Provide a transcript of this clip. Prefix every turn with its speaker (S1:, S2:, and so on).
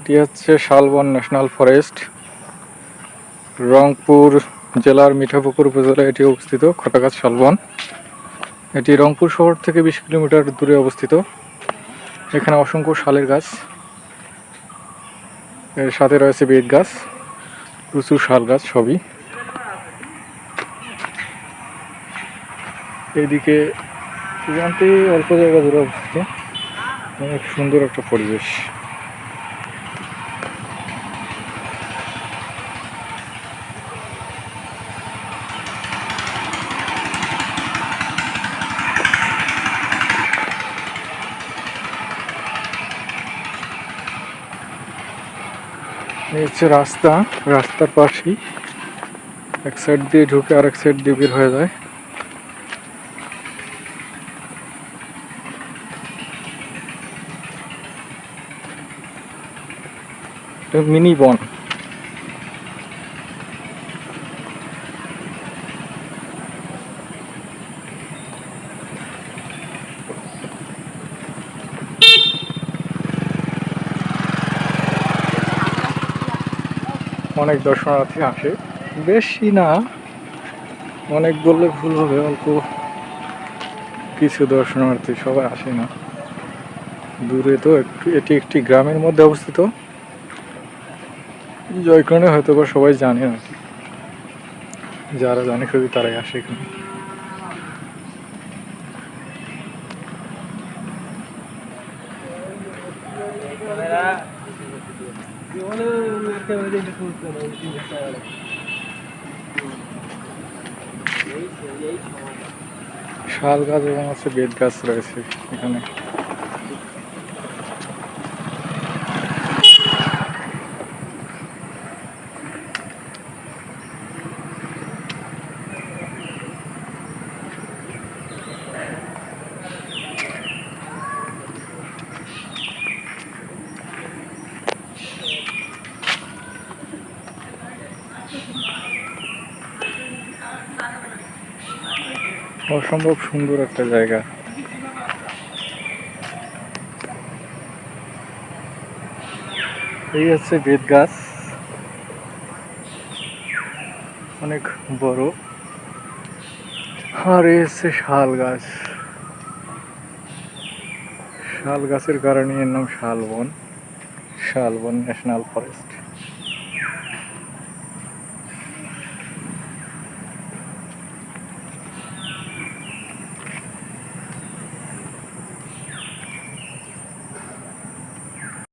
S1: এটি হচ্ছে শালবন national forest, Rangpur জেলার মিঠাপুকুর উপজেলায় এটি অবস্থিত। খটাগাছ শালবন এটি রংপুর শহর থেকে 20 কিলোমিটার দূরে অবস্থিত। এখানে অসংখ্য শালের গাছ, এর সাথে রয়েছে বেত গাছ, প্রচুর শাল গাছ সবই। এইদিকে এখানটি অল্প জায়গা জুড়ে অবস্থিত, অনেক সুন্দর একটা পরিবেশ। এই হচ্ছে রাস্তা, রাস্তার পাশেই এক সাইড দিয়ে ঢুকে আর এক সাইড দিয়ে বের হয়ে যায়। মিনি বন। অনেক দর্শনার্থী আসে, বেশি না, অনেক বললে ভুল হবে, অল্প কিছু দর্শনার্থী, সবাই আসে না। দূরে তো একটু, এটি একটি গ্রামের মধ্যে অবস্থিত, যার কারণে হয়তো বা সবাই জানে না। যারা জানে শুধু তারাই আসে এখানে। শাল গাছ এবং হচ্ছে বেত গাছ রয়েছে এখানে। অসম্ভব সুন্দর একটা জায়গা। এই হচ্ছে বেত গাছ, অনেক বড়। আর এই হচ্ছে শাল গাছ। শাল গাছের কারণে এর নাম শালবন, শালবন ন্যাশনাল ফরেস্ট।